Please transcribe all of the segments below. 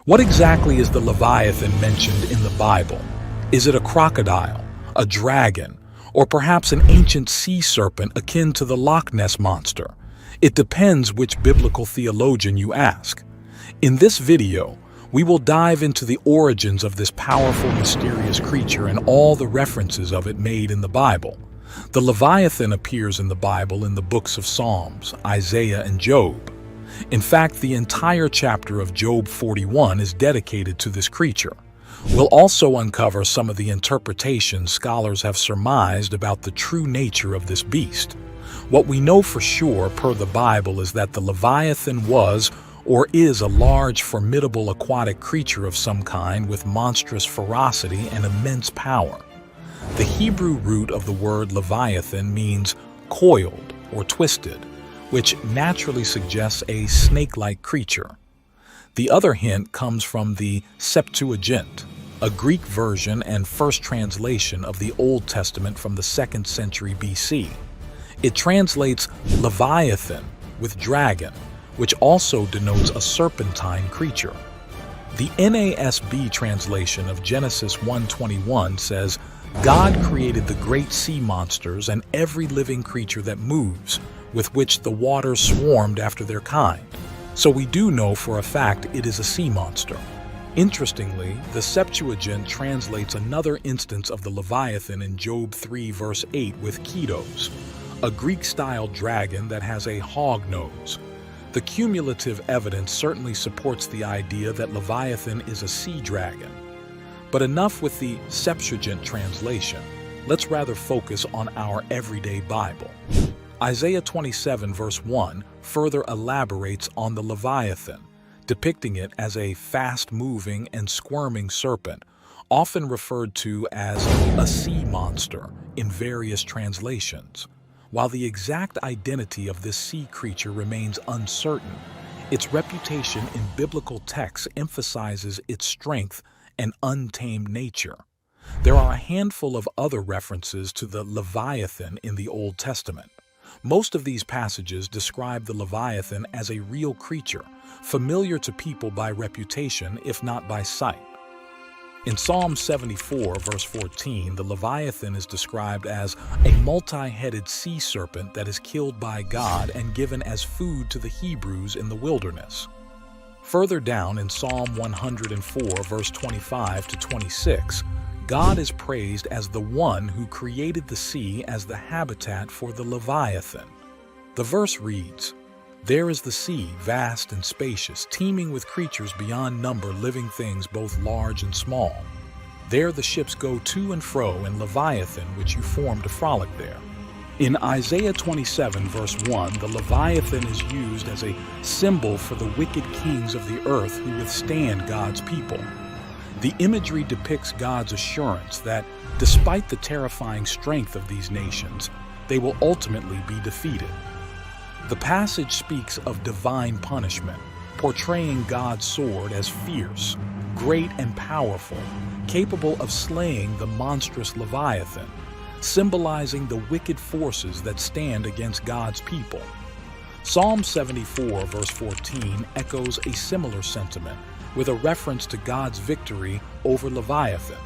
What exactly is the Leviathan mentioned in the Bible? Is it a crocodile, a dragon, or perhaps an ancient sea serpent akin to the Loch Ness monster? It depends which biblical theologian you ask. In this video, we will dive into the origins of this powerful, mysterious creature and all the references of it made in the Bible. The Leviathan appears in the Bible in the books of Psalms, Isaiah, and Job. In fact, the entire chapter of Job 41 is dedicated to this creature. We'll also uncover some of the interpretations scholars have surmised about the true nature of this beast. What we know for sure, per the Bible, is that the Leviathan was or is a large, formidable aquatic creature of some kind with monstrous ferocity and immense power. The Hebrew root of the word Leviathan means coiled or twisted, which naturally suggests a snake-like creature. The other hint comes from the Septuagint, a Greek version and first translation of the Old Testament from the 2nd century BC. It translates Leviathan with dragon, which also denotes a serpentine creature. The NASB translation of Genesis 1:21 says, God created the great sea monsters and every living creature that moves, with which the waters swarmed after their kind. So we do know for a fact it is a sea monster. Interestingly, the Septuagint translates another instance of the Leviathan in Job 3 verse 8 with Ketos, a Greek-style dragon that has a hog nose. The cumulative evidence certainly supports the idea that Leviathan is a sea dragon. But enough with the Septuagint translation. Let's rather focus on our everyday Bible. Isaiah 27 verse 1 further elaborates on the Leviathan, depicting it as a fast-moving and squirming serpent, often referred to as a sea monster in various translations. While the exact identity of this sea creature remains uncertain, its reputation in biblical texts emphasizes its strength and untamed nature. There are a handful of other references to the Leviathan in the Old Testament. Most of these passages describe the Leviathan as a real creature, familiar to people by reputation, if not by sight. In Psalm 74, verse 14, the Leviathan is described as a multi-headed sea serpent that is killed by God and given as food to the Hebrews in the wilderness. Further down in Psalm 104, verse 25 to 26, God is praised as the one who created the sea as the habitat for the Leviathan. The verse reads, There is the sea, vast and spacious, teeming with creatures beyond number, living things both large and small. There the ships go to and fro in Leviathan, which you formed to frolic there. In Isaiah 27, verse 1, the Leviathan is used as a symbol for the wicked kings of the earth who withstand God's people. The imagery depicts God's assurance that, despite the terrifying strength of these nations, they will ultimately be defeated. The passage speaks of divine punishment, portraying God's sword as fierce, great and powerful, capable of slaying the monstrous Leviathan, symbolizing the wicked forces that stand against God's people. Psalm 74, verse 14, echoes a similar sentiment, with a reference to God's victory over Leviathan.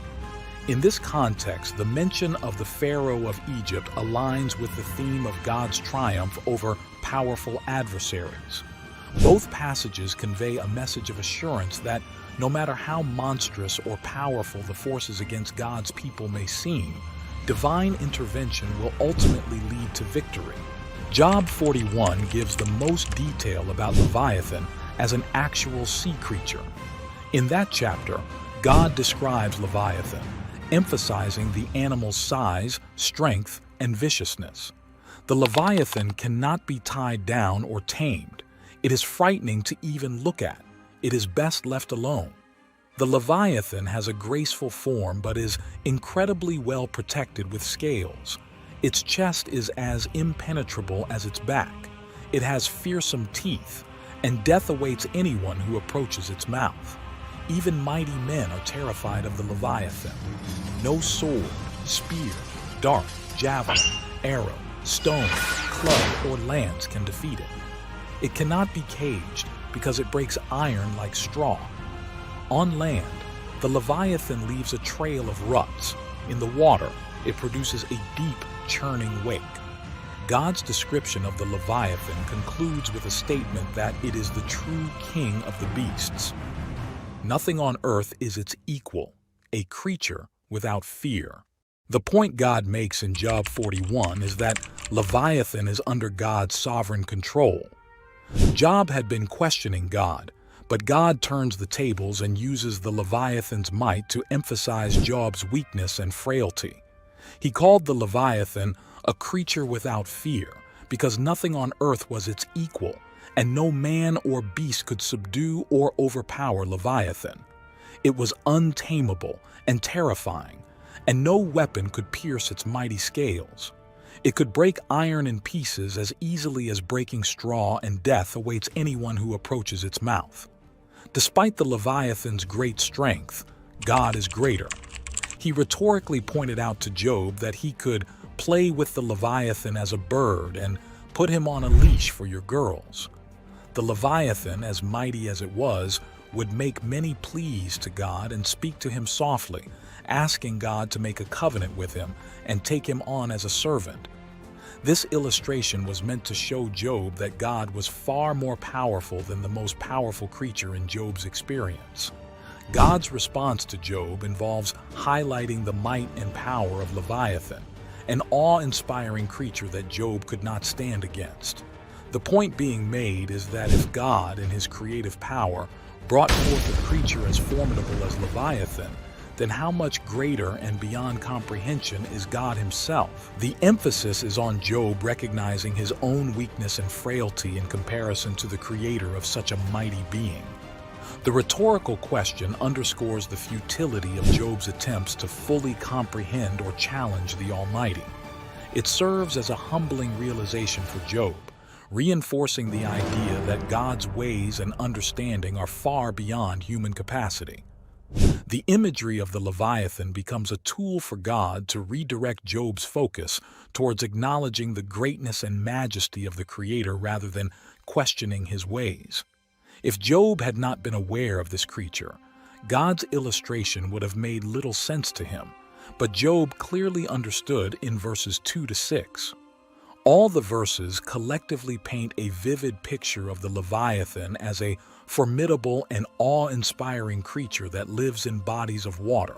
In this context, the mention of the Pharaoh of Egypt aligns with the theme of God's triumph over powerful adversaries. Both passages convey a message of assurance that no matter how monstrous or powerful the forces against God's people may seem, divine intervention will ultimately lead to victory. Job 41 gives the most detail about Leviathan as an actual sea creature. In that chapter, God describes Leviathan, emphasizing the animal's size, strength, and viciousness. The Leviathan cannot be tied down or tamed. It is frightening to even look at. It is best left alone. The Leviathan has a graceful form but is incredibly well protected with scales. Its chest is as impenetrable as its back. It has fearsome teeth, and death awaits anyone who approaches its mouth. Even mighty men are terrified of the Leviathan. No sword, spear, dart, javelin, arrow, stone, club, or lance can defeat it. It cannot be caged because it breaks iron like straw. On land, the Leviathan leaves a trail of ruts. In the water, it produces a deep, churning wake. God's description of the Leviathan concludes with a statement that it is the true king of the beasts. Nothing on earth is its equal, a creature without fear. The point God makes in Job 41 is that Leviathan is under God's sovereign control. Job had been questioning God, but God turns the tables and uses the Leviathan's might to emphasize Job's weakness and frailty. He called the Leviathan a creature without fear, because nothing on earth was its equal, and no man or beast could subdue or overpower Leviathan. It was untamable and terrifying, and no weapon could pierce its mighty scales. It could break iron in pieces as easily as breaking straw, and death awaits anyone who approaches its mouth. Despite the Leviathan's great strength, God is greater. He rhetorically pointed out to Job that he could play with the Leviathan as a bird and put him on a leash for your girls. The Leviathan, as mighty as it was, would make many pleas to God and speak to him softly, asking God to make a covenant with him and take him on as a servant. This illustration was meant to show Job that God was far more powerful than the most powerful creature in Job's experience. God's response to Job involves highlighting the might and power of Leviathan, an awe-inspiring creature that Job could not stand against. The point being made is that if God, in his creative power, brought forth a creature as formidable as Leviathan, then how much greater and beyond comprehension is God himself? The emphasis is on Job recognizing his own weakness and frailty in comparison to the creator of such a mighty being. The rhetorical question underscores the futility of Job's attempts to fully comprehend or challenge the Almighty. It serves as a humbling realization for Job, reinforcing the idea that God's ways and understanding are far beyond human capacity. The imagery of the Leviathan becomes a tool for God to redirect Job's focus towards acknowledging the greatness and majesty of the Creator rather than questioning his ways. If Job had not been aware of this creature, God's illustration would have made little sense to him, but Job clearly understood in verses 2 to 6. All the verses collectively paint a vivid picture of the Leviathan as a formidable and awe-inspiring creature that lives in bodies of water.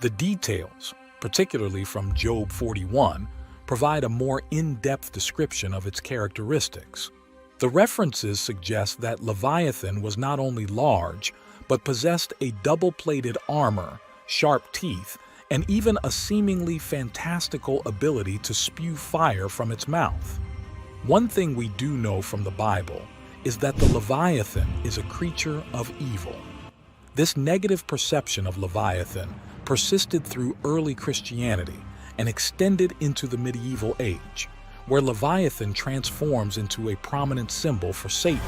The details, particularly from Job 41, provide a more in-depth description of its characteristics. The references suggest that Leviathan was not only large, but possessed a double-plated armor, sharp teeth, and even a seemingly fantastical ability to spew fire from its mouth. One thing we do know from the Bible is that the Leviathan is a creature of evil. This negative perception of Leviathan persisted through early Christianity and extended into the medieval age, where Leviathan transforms into a prominent symbol for Satan.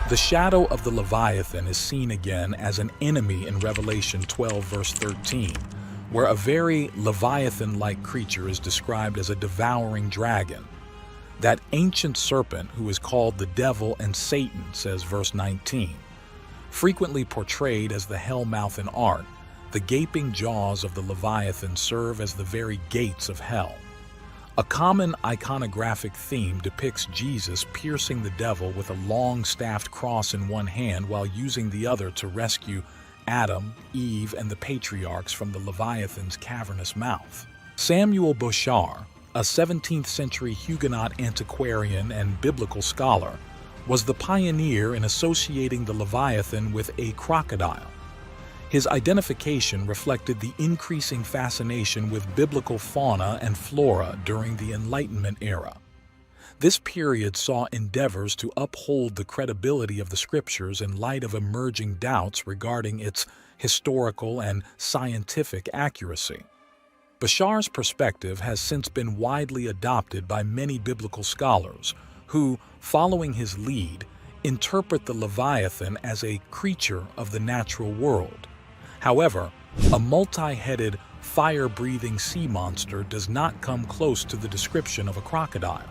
The shadow of the Leviathan is seen again as an enemy in Revelation 12, verse 13, where a very Leviathan-like creature is described as a devouring dragon. That ancient serpent who is called the devil and Satan, says verse 19. Frequently portrayed as the hell-mouth in art, the gaping jaws of the Leviathan serve as the very gates of hell. A common iconographic theme depicts Jesus piercing the devil with a long staffed cross in one hand while using the other to rescue Adam, Eve, and the patriarchs from the Leviathan's cavernous mouth. Samuel Bouchard, a 17th century Huguenot antiquarian and biblical scholar, was the pioneer in associating the Leviathan with a crocodile. His identification reflected the increasing fascination with biblical fauna and flora during the Enlightenment era. This period saw endeavors to uphold the credibility of the scriptures in light of emerging doubts regarding its historical and scientific accuracy. Bouchard's perspective has since been widely adopted by many biblical scholars who, following his lead, interpret the Leviathan as a creature of the natural world. However, a multi-headed, fire-breathing sea monster does not come close to the description of a crocodile.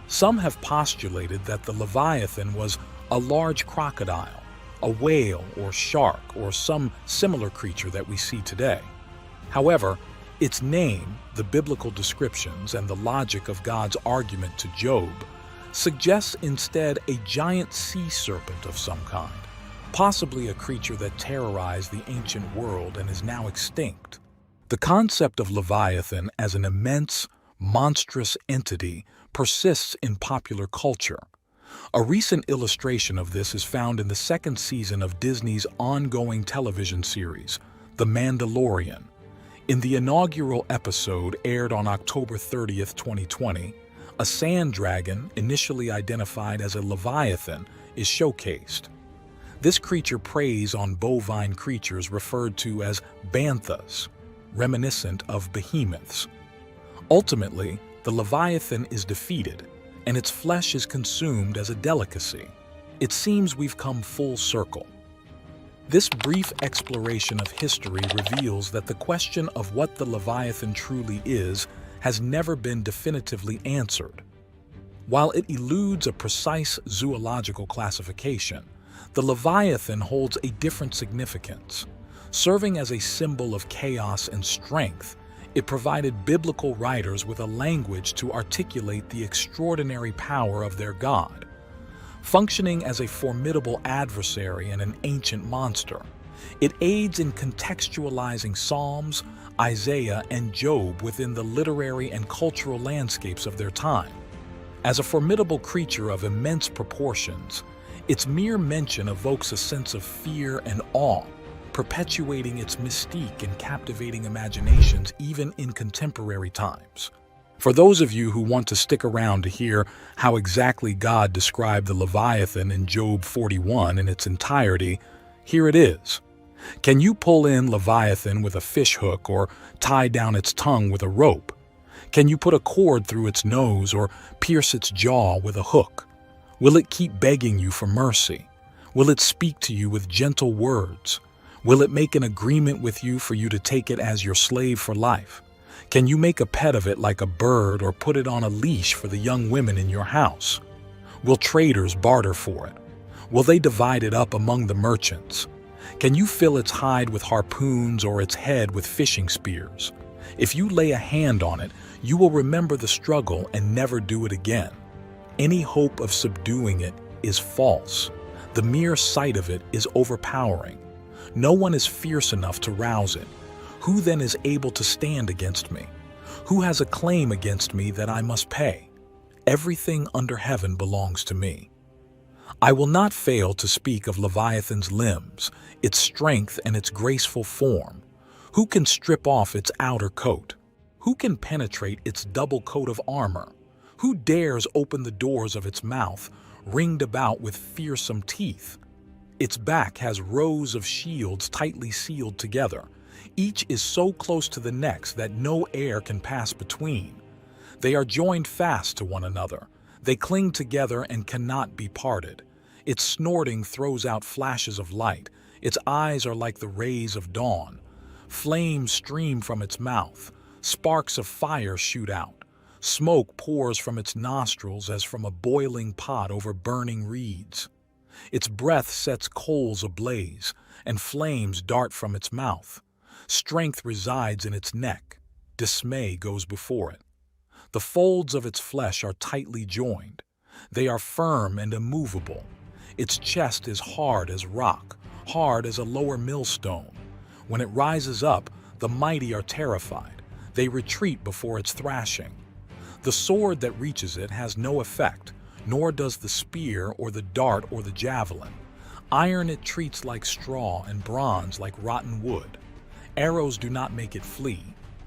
Some have postulated that the Leviathan was a large crocodile, a whale or shark or some similar creature that we see today. However, its name, the biblical descriptions, and the logic of God's argument to Job suggests instead a giant sea serpent of some kind, possibly a creature that terrorized the ancient world and is now extinct. The concept of Leviathan as an immense, monstrous entity persists in popular culture. A recent illustration of this is found in the second season of Disney's ongoing television series, The Mandalorian. In the inaugural episode aired on October 30th, 2020, a sand dragon, initially identified as a Leviathan, is showcased. This creature preys on bovine creatures referred to as banthas, reminiscent of behemoths. Ultimately, the Leviathan is defeated, and its flesh is consumed as a delicacy. It seems we've come full circle. This brief exploration of history reveals that the question of what the Leviathan truly is has never been definitively answered. While it eludes a precise zoological classification, the Leviathan holds a different significance. Serving as a symbol of chaos and strength, it provided biblical writers with a language to articulate the extraordinary power of their God. Functioning as a formidable adversary and an ancient monster, it aids in contextualizing Psalms, Isaiah, and Job within the literary and cultural landscapes of their time. As a formidable creature of immense proportions, its mere mention evokes a sense of fear and awe, perpetuating its mystique and captivating imaginations even in contemporary times. For those of you who want to stick around to hear how exactly God described the Leviathan in Job 41 in its entirety, here it is. Can you pull in Leviathan with a fish hook or tie down its tongue with a rope? Can you put a cord through its nose or pierce its jaw with a hook? Will it keep begging you for mercy? Will it speak to you with gentle words? Will it make an agreement with you for you to take it as your slave for life? Can you make a pet of it like a bird or put it on a leash for the young women in your house? Will traders barter for it? Will they divide it up among the merchants? Can you fill its hide with harpoons or its head with fishing spears? If you lay a hand on it, you will remember the struggle and never do it again. Any hope of subduing it is false. The mere sight of it is overpowering. No one is fierce enough to rouse it. Who then is able to stand against me? Who has a claim against me that I must pay? Everything under heaven belongs to me. I will not fail to speak of Leviathan's limbs, its strength and its graceful form. Who can strip off its outer coat? Who can penetrate its double coat of armor? Who dares open the doors of its mouth, ringed about with fearsome teeth? Its back has rows of shields tightly sealed together. Each is so close to the next that no air can pass between. They are joined fast to one another. They cling together and cannot be parted. Its snorting throws out flashes of light. Its eyes are like the rays of dawn. Flames stream from its mouth. Sparks of fire shoot out. Smoke pours from its nostrils as from a boiling pot over burning reeds. Its breath sets coals ablaze, and flames dart from its mouth. Strength resides in its neck. Dismay goes before it. The folds of its flesh are tightly joined. They are firm and immovable. Its chest is hard as rock, hard as a lower millstone. When it rises up, the mighty are terrified. They retreat before its thrashing. The sword that reaches it has no effect, nor does the spear or the dart or the javelin. Iron it treats like straw and bronze like rotten wood. Arrows do not make it flee.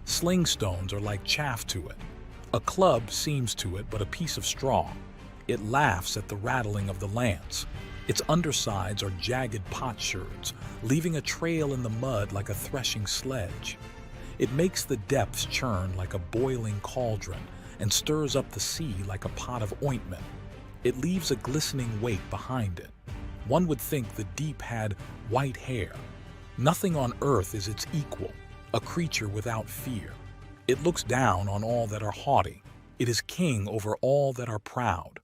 Sling stones are like chaff to it. A club seems to it but a piece of straw. It laughs at the rattling of the lance. Its undersides are jagged potsherds, leaving a trail in the mud like a threshing sledge. It makes the depths churn like a boiling cauldron and stirs up the sea like a pot of ointment. It leaves a glistening wake behind it. One would think the deep had white hair. Nothing on earth is its equal, a creature without fear. It looks down on all that are haughty. It is king over all that are proud.